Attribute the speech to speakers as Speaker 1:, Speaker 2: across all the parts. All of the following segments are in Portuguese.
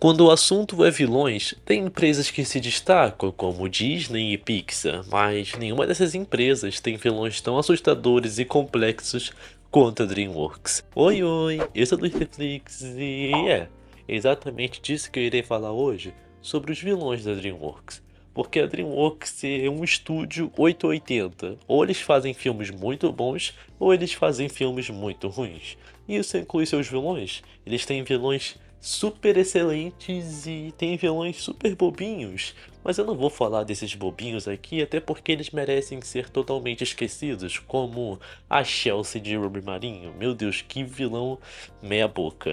Speaker 1: Quando o assunto é vilões, tem empresas que se destacam, como Disney e Pixar, mas nenhuma dessas empresas tem vilões tão assustadores e complexos quanto a DreamWorks. Oi, oi, eu sou do Netflix e é exatamente disso que eu irei falar hoje, sobre os vilões da DreamWorks. Porque a DreamWorks é um estúdio 880. Ou eles fazem filmes muito bons, ou eles fazem filmes muito ruins. E isso inclui seus vilões. Eles têm vilões super excelentes e tem vilões super bobinhos. Mas eu não vou falar desses bobinhos aqui, até porque eles merecem ser totalmente esquecidos, como a Chelsea de Ruby Marinho. Meu Deus, que vilão meia boca.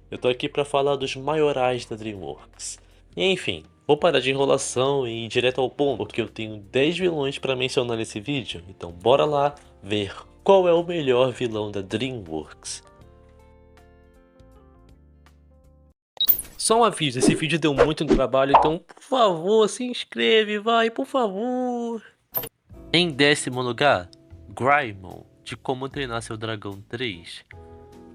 Speaker 1: Eu tô aqui pra falar dos maiorais da DreamWorks. E enfim, vou parar de enrolação e ir direto ao ponto, porque eu tenho 10 vilões pra mencionar nesse vídeo. Então bora lá ver qual é o melhor vilão da DreamWorks. Só um aviso, esse vídeo deu muito trabalho, então por favor, se inscreve, vai, por favor. Em 10º lugar, Greymon, de Como Treinar Seu Dragão 3.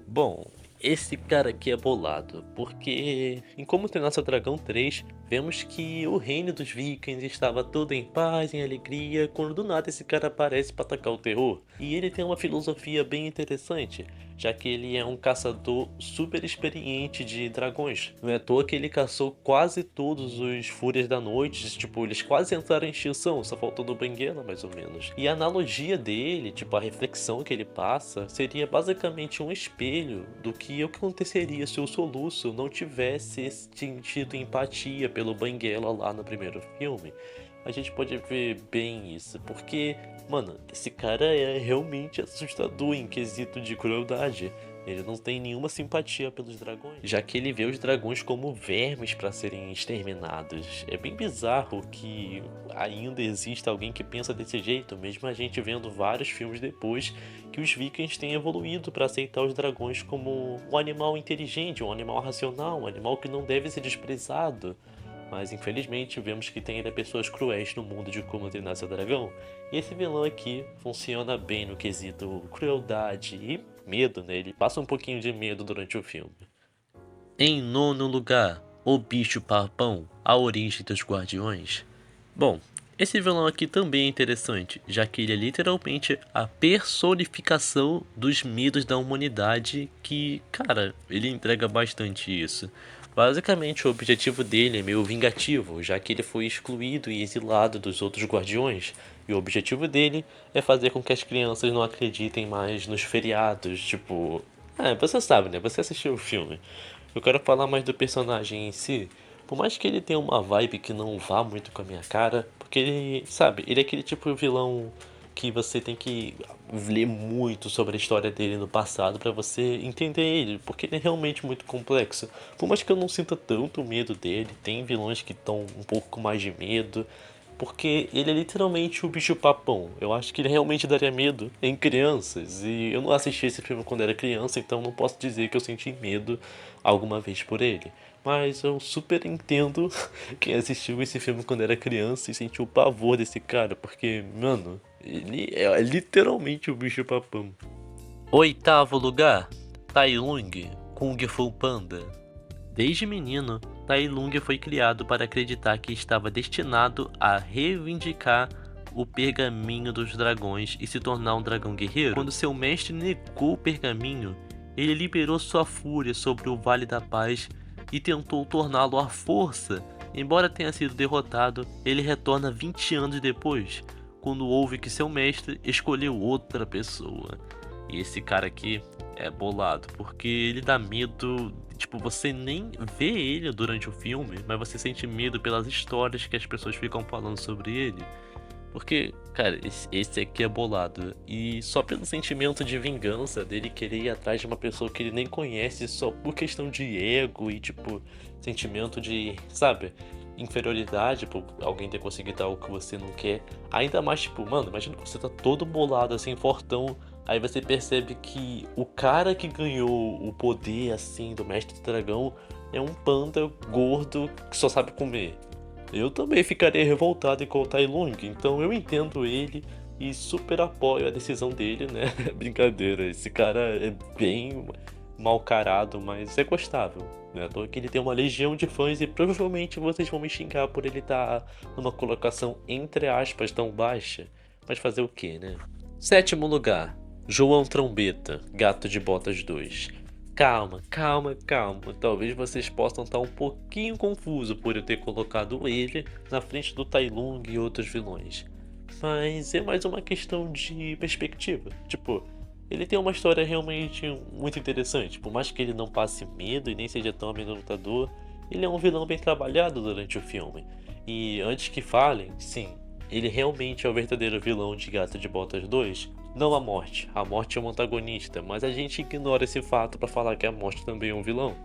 Speaker 1: Bom, esse cara aqui é bolado, porque em Como Treinar Seu Dragão 3, vemos que o reino dos vikings estava todo em paz, em alegria, quando do nada esse cara aparece para atacar o terror. E ele tem uma filosofia bem interessante, já que ele é um caçador super experiente de dragões. Não é à toa que ele caçou quase todos os Fúrias da Noite, tipo, eles quase entraram em extinção, só faltou no Benguela mais ou menos. E a analogia dele, tipo, a reflexão que ele passa, seria basicamente um espelho do que aconteceria se o Soluço não tivesse sentido empatia pelo Benguela lá no primeiro filme. A gente pode ver bem isso, porque, mano, esse cara é realmente assustador em quesito de crueldade. Ele não tem nenhuma simpatia pelos dragões, já que ele vê os dragões como vermes para serem exterminados. É bem bizarro que ainda exista alguém que pensa desse jeito, mesmo a gente vendo vários filmes depois que os vikings têm evoluído para aceitar os dragões como um animal inteligente, um animal racional, um animal que não deve ser desprezado. Mas infelizmente vemos que tem ainda pessoas cruéis no mundo de Como Treinar Seu Dragão. E esse vilão aqui funciona bem no quesito crueldade e medo, né? Ele passa um pouquinho de medo durante o filme. Em 9º lugar, o Bicho Papão, a origem dos Guardiões. Bom, esse vilão aqui também é interessante, já que ele é literalmente a personificação dos medos da humanidade que, cara, ele entrega bastante isso. Basicamente, o objetivo dele é meio vingativo, já que ele foi excluído e exilado dos outros guardiões, e o objetivo dele é fazer com que as crianças não acreditem mais nos feriados, tipo... você sabe, né? Você assistiu o filme. Eu quero falar mais do personagem em si, por mais que ele tenha uma vibe que não vá muito com a minha cara, porque ele, sabe, ele é aquele tipo de vilão que você tem que ler muito sobre a história dele no passado pra você entender ele, porque ele é realmente muito complexo. Por mais que eu não sinta tanto medo dele, tem vilões que estão um pouco com mais de medo, porque ele é literalmente o bicho papão. Eu acho que ele realmente daria medo em crianças, e eu não assisti esse filme quando era criança, então não posso dizer que eu senti medo alguma vez por ele. Mas eu super entendo quem assistiu esse filme quando era criança e sentiu o pavor desse cara, porque, mano, ele é literalmente o bicho papão. 8º lugar, Tai Lung, Kung Fu Panda. Desde menino, Tai Lung foi criado para acreditar que estava destinado a reivindicar o pergaminho dos dragões e se tornar um dragão guerreiro. Quando seu mestre negou o pergaminho, ele liberou sua fúria sobre o Vale da Paz e tentou torná-lo à força. Embora tenha sido derrotado, ele retorna 20 anos depois, quando ouve que seu mestre escolheu outra pessoa. E esse cara aqui é bolado, porque ele dá medo. Tipo, você nem vê ele durante o filme, mas você sente medo pelas histórias que as pessoas ficam falando sobre ele. Porque, cara, esse aqui é bolado. E só pelo sentimento de vingança dele querer ir atrás de uma pessoa que ele nem conhece, só por questão de ego e, tipo, sentimento de, sabe, inferioridade por alguém ter conseguido algo que você não quer. Ainda mais, tipo, mano, imagina que você tá todo bolado, assim, fortão. Aí você percebe que o cara que ganhou o poder, assim, do Mestre do Dragão é um panda gordo que só sabe comer. Eu também ficaria revoltado em o Tai Lung, então eu entendo ele e super apoio a decisão dele, né? Brincadeira, esse cara é bem mal carado, mas é gostável. Não é à toa que ele tem uma legião de fãs e provavelmente vocês vão me xingar por ele estar numa colocação entre aspas tão baixa. Mas fazer o que, né? Sétimo lugar, João Trombeta, Gato de Botas 2. Calma, calma, calma. Talvez vocês possam estar um pouquinho confuso por eu ter colocado ele na frente do Tai Lung e outros vilões. Mas é mais uma questão de perspectiva. Tipo, ele tem uma história realmente muito interessante. Por mais que ele não passe medo e nem seja tão amedrontador, ele é um vilão bem trabalhado durante o filme. E antes que falem, sim, ele realmente é o verdadeiro vilão de Gato de Botas 2. Não a morte. A morte é um antagonista, mas a gente ignora esse fato pra falar que a morte também é um vilão.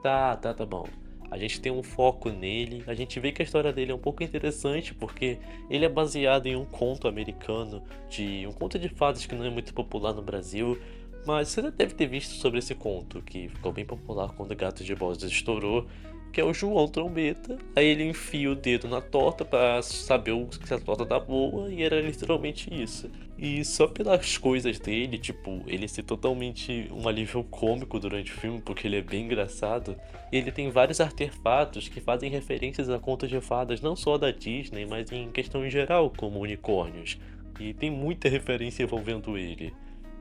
Speaker 1: Tá bom. A gente tem um foco nele, a gente vê que a história dele é um pouco interessante porque ele é baseado em um conto americano, de um conto de fadas que não é muito popular no Brasil, mas você já deve ter visto sobre esse conto, que ficou bem popular quando o Gato de Botas estourou, que é o João Trombeta. Aí ele enfia o dedo na torta pra saber se a torta tá boa, e era literalmente isso. E só pelas coisas dele, tipo, ele ser totalmente um alívio cômico durante o filme, porque ele é bem engraçado, ele tem vários artefatos que fazem referências a contos de fadas, não só da Disney, mas em questão em geral, como unicórnios. E tem muita referência envolvendo ele.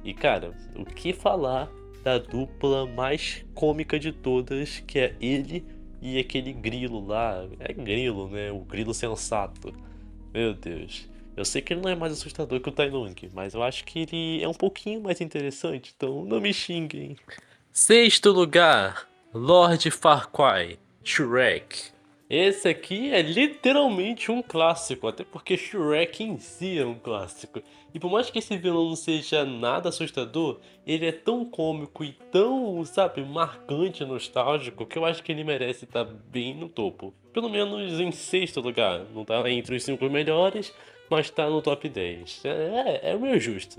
Speaker 1: E cara, o que falar da dupla mais cômica de todas, que é ele e aquele grilo lá. É grilo, né? O grilo sensato. Meu Deus. Eu sei que ele não é mais assustador que o Tai Lung, mas eu acho que ele é um pouquinho mais interessante, então não me xinguem. Sexto lugar, Lord Farquaad, Shrek. Esse aqui é literalmente um clássico, até porque Shrek em si é um clássico. E por mais que esse vilão não seja nada assustador, ele é tão cômico e tão, sabe, marcante e nostálgico que eu acho que ele merece estar bem no topo. Pelo menos em sexto lugar. Não tá entre os 5 melhores, mas tá no top 10. É o meu justo.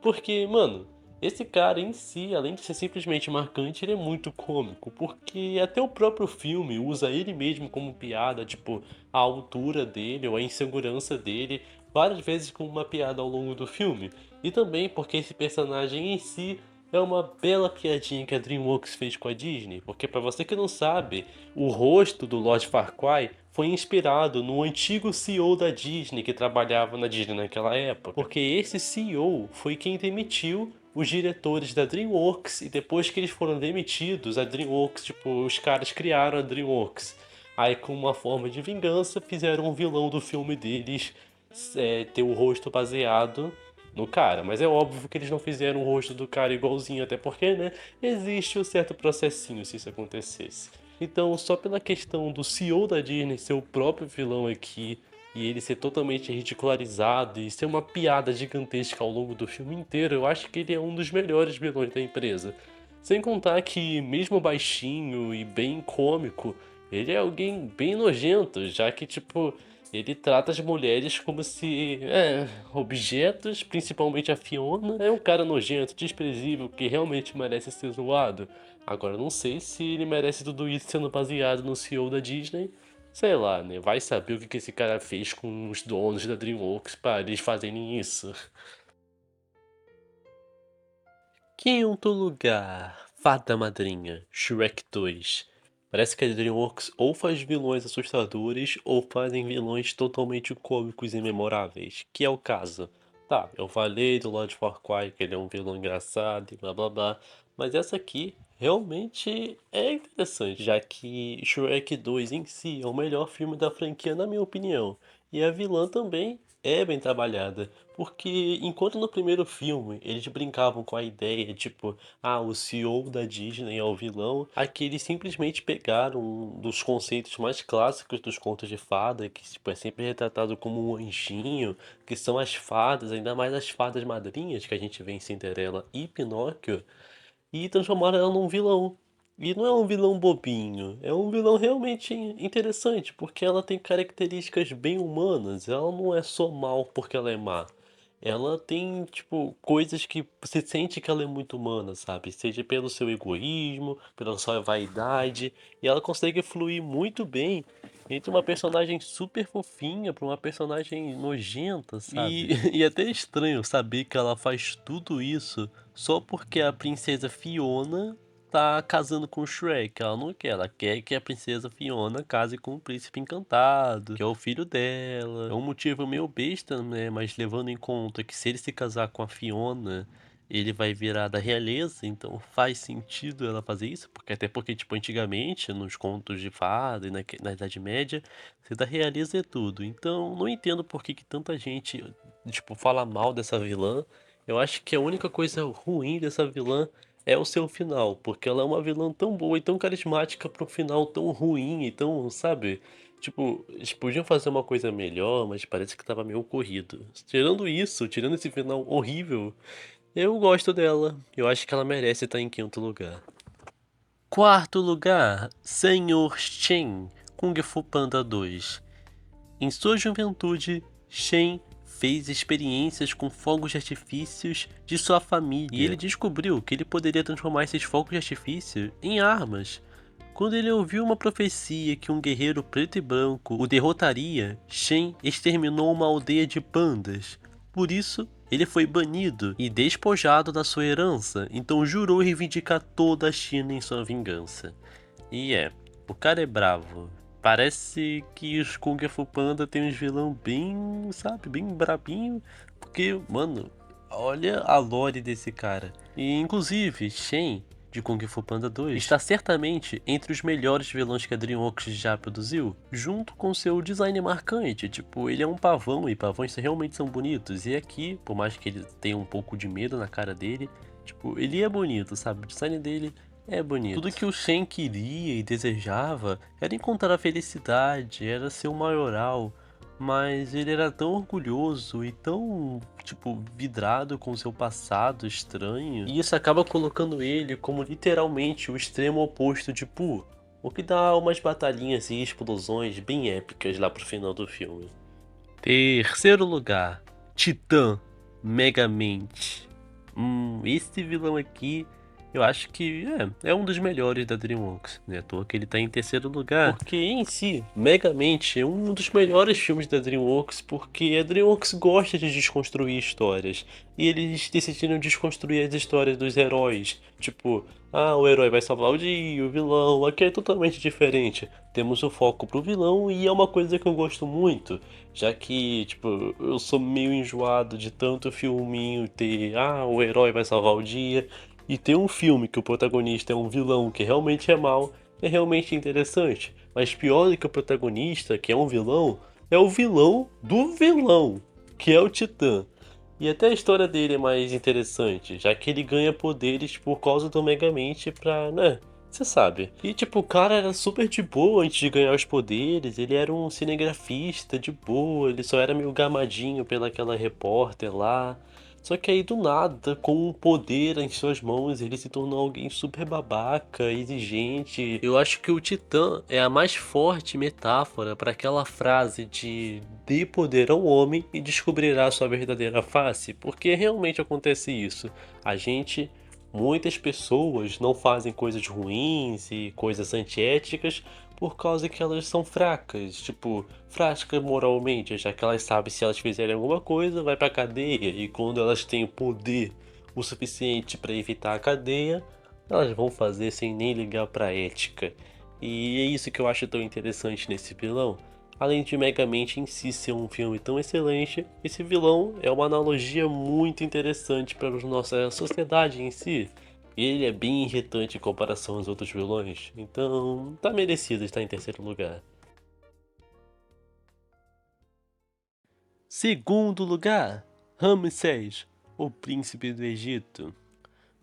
Speaker 1: Porque, mano, esse cara em si, além de ser simplesmente marcante, ele é muito cômico, porque até o próprio filme usa ele mesmo como piada, tipo, a altura dele ou a insegurança dele, várias vezes como uma piada ao longo do filme. E também porque esse personagem em si é uma bela piadinha que a DreamWorks fez com a Disney, porque pra você que não sabe, o rosto do Lord Farquaad foi inspirado no antigo CEO da Disney que trabalhava na Disney naquela época, porque esse CEO foi quem demitiu os diretores da DreamWorks, e depois que eles foram demitidos, a DreamWorks, tipo, os caras criaram a DreamWorks. Aí, com uma forma de vingança, fizeram um vilão do filme deles ter o rosto baseado no cara. Mas é óbvio que eles não fizeram o rosto do cara igualzinho, até porque, né, existe um certo processinho se isso acontecesse. Então, só pela questão do CEO da Disney ser o próprio vilão aqui, e ele ser totalmente ridicularizado e ser uma piada gigantesca ao longo do filme inteiro, eu acho que ele é um dos melhores vilões da empresa. Sem contar que, mesmo baixinho e bem cômico, ele é alguém bem nojento, já que, tipo, ele trata as mulheres como se, objetos, principalmente a Fiona, é um cara nojento, desprezível, que realmente merece ser zoado. Agora, não sei se ele merece tudo isso sendo baseado no CEO da Disney. Sei lá, né? Vai saber o que esse cara fez com os donos da DreamWorks para eles fazerem isso. Quinto lugar, Fada Madrinha, Shrek 2. Parece que a DreamWorks ou faz vilões assustadores ou fazem vilões totalmente cômicos e memoráveis, que é o caso. Tá, eu falei do Lord Farquaad que ele é um vilão engraçado e blá blá blá, mas essa aqui realmente é interessante, já que Shrek 2 em si é o melhor filme da franquia na minha opinião, e a vilã também é bem trabalhada, porque enquanto no primeiro filme eles brincavam com a ideia, tipo, o CEO da Disney é o vilão, aqui eles simplesmente pegaram um dos conceitos mais clássicos dos contos de fada, que tipo, é sempre retratado como um anjinho, que são as fadas, ainda mais as fadas madrinhas que a gente vê em Cinderela e Pinóquio, e transformaram ela num vilão. E não é um vilão bobinho, é um vilão realmente interessante, porque ela tem características bem humanas, ela não é só mal porque ela é má. Ela tem, tipo, coisas que você sente que ela é muito humana, sabe? Seja pelo seu egoísmo, pela sua vaidade, e ela consegue fluir muito bem entre uma personagem super fofinha pra uma personagem nojenta, sabe? E é até estranho saber que ela faz tudo isso só porque a princesa Fiona tá casando com o Shrek. Ela não quer, ela quer que a princesa Fiona case com o príncipe encantado, que é o filho dela. É um motivo meio besta, né? Mas levando em conta que se ele se casar com a Fiona, ele vai virar da realeza, então faz sentido ela fazer isso, porque até porque, tipo, antigamente, nos contos de fada e na Idade Média, ser da realeza é tudo. Então, não entendo por que tanta gente, tipo, fala mal dessa vilã. Eu acho que a única coisa ruim dessa vilã é o seu final, porque ela é uma vilã tão boa e tão carismática para um final tão ruim e tão, sabe? Tipo, eles podiam fazer uma coisa melhor, mas parece que tava meio corrido. Tirando isso, tirando esse final horrível, eu gosto dela. Eu acho que ela merece estar em quinto lugar. Quarto lugar, Senhor Shen, Kung Fu Panda 2. Em sua juventude, Shen fez experiências com fogos de artifícios de sua família e ele descobriu que ele poderia transformar esses fogos de artifício em armas. Quando ele ouviu uma profecia que um guerreiro preto e branco o derrotaria, Shen exterminou uma aldeia de pandas. Por isso, ele foi banido e despojado da sua herança, então jurou reivindicar toda a China em sua vingança. E o cara é bravo. Parece que os Kung Fu Panda tem uns vilão bem, sabe, bem brabinho. Porque, mano, olha a lore desse cara. E, inclusive, Shen, de Kung Fu Panda 2, está certamente entre os melhores vilões que a DreamWorks já produziu, junto com seu design marcante. Tipo, ele é um pavão e pavões realmente são bonitos. E aqui, por mais que ele tenha um pouco de medo na cara dele, tipo, ele é bonito, sabe? O design dele é bonito. Tudo que o Shen queria e desejava era encontrar a felicidade, era ser um maioral, mas ele era tão orgulhoso e tão, tipo, vidrado com seu passado estranho, e isso acaba colocando ele como literalmente o extremo oposto de Pooh, o que dá umas batalhinhas e explosões bem épicas lá pro final do filme. Terceiro lugar, Titã Megamente. Esse vilão aqui, eu acho que é um dos melhores da DreamWorks, né? À toa que ele tá em terceiro lugar. Porque em si, Megamente é um dos melhores filmes da DreamWorks, porque a DreamWorks gosta de desconstruir histórias. E eles decidiram desconstruir as histórias dos heróis. Tipo, o herói vai salvar o dia, o vilão. Aqui é totalmente diferente. Temos o foco pro vilão e é uma coisa que eu gosto muito. Já que, tipo, eu sou meio enjoado de tanto filminho ter, o herói vai salvar o dia. E ter um filme que o protagonista é um vilão que realmente é mau, é realmente interessante. Mas pior do que o protagonista, que é um vilão, é o vilão do vilão, que é o Titã. E até a história dele é mais interessante, já que ele ganha poderes por causa do Megamente pra, né? Você sabe. E tipo, o cara era super de boa antes de ganhar os poderes, ele era um cinegrafista de boa, ele só era meio gamadinho pelaquela repórter lá. Só que aí do nada, com um poder em suas mãos, ele se tornou alguém super babaca, exigente. Eu acho que o Titã é a mais forte metáfora para aquela frase de dê poder ao homem e descobrirá sua verdadeira face, porque realmente acontece isso. Muitas pessoas não fazem coisas ruins e coisas antiéticas por causa que elas são fracas, tipo, fracas moralmente, já que elas sabem se elas fizerem alguma coisa, vai pra cadeia, e quando elas têm o poder o suficiente para evitar a cadeia, elas vão fazer sem nem ligar pra ética. E é isso que eu acho tão interessante nesse vilão. Além de Megamente em si ser um filme tão excelente, esse vilão é uma analogia muito interessante para a nossa sociedade em si. Ele é bem irritante em comparação aos outros vilões, então tá merecido estar em terceiro lugar. Segundo lugar, Ramsés, o Príncipe do Egito.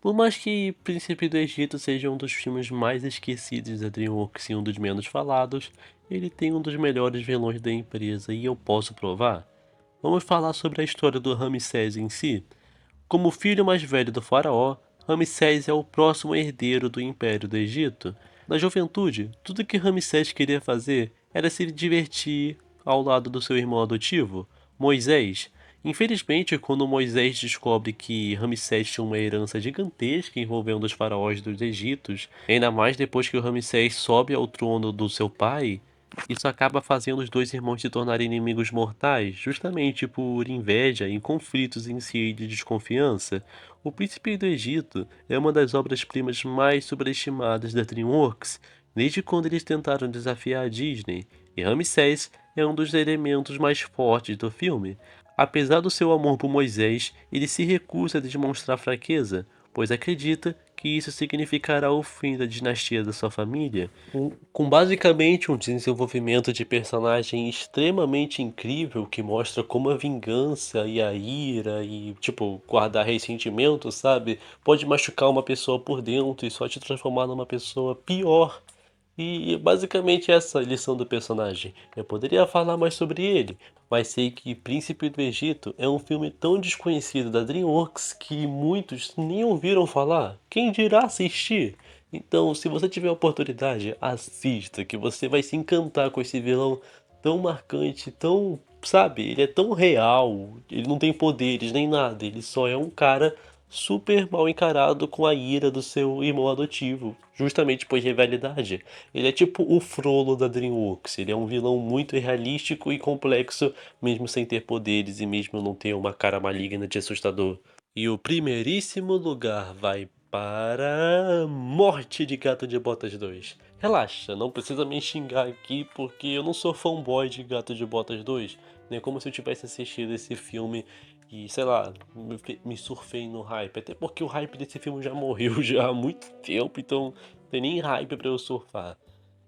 Speaker 1: Por mais que Príncipe do Egito seja um dos filmes mais esquecidos da DreamWorks e um dos menos falados, ele tem um dos melhores vilões da empresa e eu posso provar. Vamos falar sobre a história do Ramsés em si. Como filho mais velho do faraó, Ramsés é o próximo herdeiro do Império do Egito. Na juventude, tudo que Ramsés queria fazer era se divertir ao lado do seu irmão adotivo, Moisés. Infelizmente, quando Moisés descobre que Ramsés tinha uma herança gigantesca envolvendo os faraós dos Egípcios, ainda mais depois que o Ramsés sobe ao trono do seu pai, Isso acaba fazendo os dois irmãos se tornarem inimigos mortais, justamente por inveja e conflitos em si de desconfiança. O Príncipe do Egito é uma das obras-primas mais superestimadas da DreamWorks, desde quando eles tentaram desafiar a Disney, e Ramsés é um dos elementos mais fortes do filme. Apesar do seu amor por Moisés, ele se recusa a demonstrar fraqueza, pois acredita que isso significará o fim da dinastia da sua família. Com basicamente um desenvolvimento de personagem extremamente incrível que mostra como a vingança e a ira e, tipo, guardar ressentimento, sabe, pode machucar uma pessoa por dentro e só te transformar numa pessoa pior. E basicamente essa é a lição do personagem. Eu poderia falar mais sobre ele, mas sei que Príncipe do Egito é um filme tão desconhecido da DreamWorks que muitos nem ouviram falar. Quem dirá assistir? Então, se você tiver a oportunidade, assista, que você vai se encantar com esse vilão tão marcante, tão, sabe, ele é tão real, ele não tem poderes nem nada, ele só é um cara super mal encarado com a ira do seu irmão adotivo, justamente por rivalidade. Ele é tipo o Frollo da DreamWorks, ele é um vilão muito realístico e complexo, mesmo sem ter poderes e mesmo não ter uma cara maligna de assustador. E o primeiríssimo lugar vai para Morte de Gato de Botas 2. Relaxa, não precisa me xingar aqui porque eu não sou fanboy de Gato de Botas 2. Nem como se eu tivesse assistido esse filme e, sei lá, me surfei no hype. Até porque o hype desse filme já morreu já há muito tempo, então não tem nem hype pra eu surfar.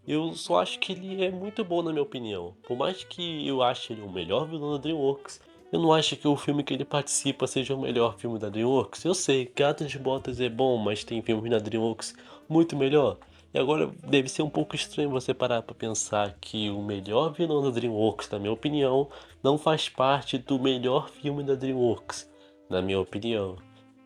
Speaker 1: Eu só acho que ele é muito bom na minha opinião. Por mais que eu ache ele o melhor vilão da DreamWorks, eu não acho que o filme que ele participa seja o melhor filme da DreamWorks. Eu sei, Gato de Botas é bom, mas tem filmes da DreamWorks muito melhor. E agora deve ser um pouco estranho você parar pra pensar que o melhor vilão da DreamWorks, na minha opinião, não faz parte do melhor filme da DreamWorks, na minha opinião.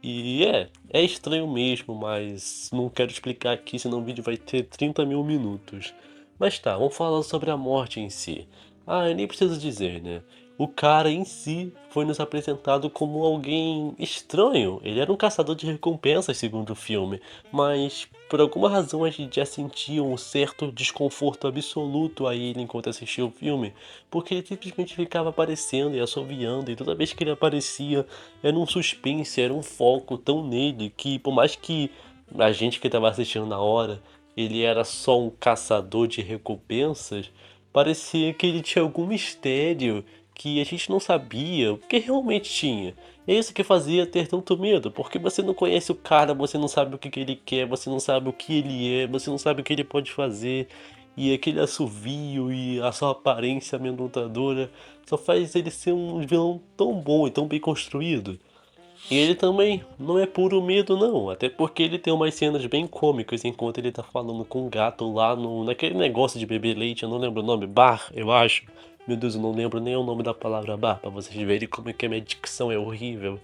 Speaker 1: E é estranho mesmo, mas não quero explicar aqui, senão o vídeo vai ter 30 mil minutos. Mas tá, vamos falar sobre a morte em si. Ah, eu nem preciso dizer, né? O cara em si foi nos apresentado como alguém estranho. Ele era um caçador de recompensas, segundo o filme, mas por alguma razão a gente já sentia um certo desconforto absoluto a ele enquanto assistia o filme, porque ele simplesmente ficava aparecendo e assoviando, e toda vez que ele aparecia era um suspense, era um foco tão nele que, por mais que a gente que estava assistindo na hora, ele era só um caçador de recompensas, parecia que ele tinha algum mistério que a gente não sabia o que realmente tinha. É isso que fazia ter tanto medo, porque você não conhece o cara, você não sabe o que ele quer, você não sabe o que ele é, você não sabe o que ele pode fazer. E aquele assovio e a sua aparência amedrontadora só faz ele ser um vilão tão bom e tão bem construído. E ele também não é puro medo não, até porque ele tem umas cenas bem cômicas enquanto ele tá falando com o gato lá no, naquele negócio de beber leite, eu não lembro o nome, bar, eu acho. Meu Deus, eu não lembro nem o nome da palavra bar, pra vocês verem como é que a minha dicção é horrível.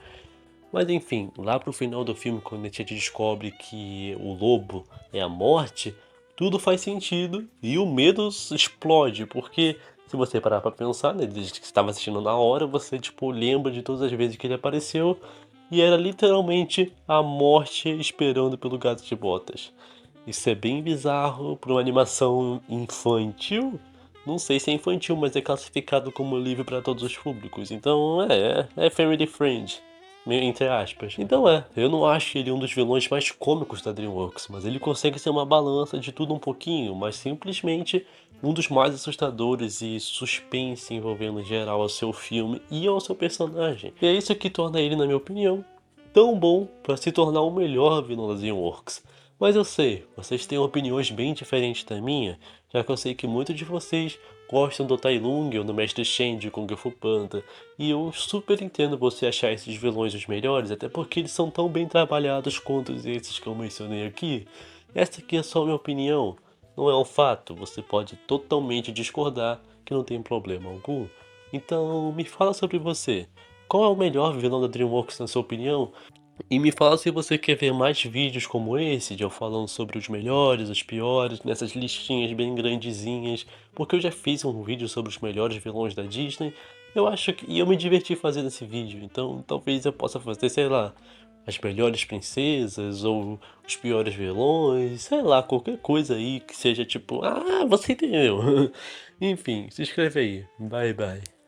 Speaker 1: Mas enfim, lá pro final do filme, quando a gente descobre que o lobo é a morte, tudo faz sentido e o medo explode, porque se você parar pra pensar, né, desde que você estava assistindo na hora, você tipo lembra de todas as vezes que ele apareceu e era literalmente a morte esperando pelo gato de botas. Isso é bem bizarro para uma animação infantil. Não sei se é infantil, mas é classificado como livre para todos os públicos. Então é family friend, meio entre aspas. Então eu não acho ele um dos vilões mais cômicos da DreamWorks, mas ele consegue ser uma balança de tudo um pouquinho, mas simplesmente um dos mais assustadores e suspense envolvendo em geral ao seu filme e ao seu personagem. E é isso que torna ele, na minha opinião, tão bom para se tornar o melhor vilão da DreamWorks. Mas eu sei, vocês têm opiniões bem diferentes da minha, já que eu sei que muitos de vocês gostam do Tai Lung ou do Mestre Shen de Kung Fu Panda, e eu super entendo você achar esses vilões os melhores, até porque eles são tão bem trabalhados quanto esses que eu mencionei aqui. Essa aqui é só a minha opinião, não é um fato, você pode totalmente discordar, que não tem problema algum. Então, me fala sobre você. Qual é o melhor vilão da DreamWorks na sua opinião? E me fala se você quer ver mais vídeos como esse, de eu falando sobre os melhores, os piores, nessas listinhas bem grandezinhas, porque eu já fiz um vídeo sobre os melhores vilões da Disney. Eu acho que e eu me diverti fazendo esse vídeo, então talvez eu possa fazer, sei lá, as melhores princesas ou os piores vilões, sei lá, qualquer coisa aí que seja tipo, ah, você entendeu. Enfim, se inscreve aí. Bye bye.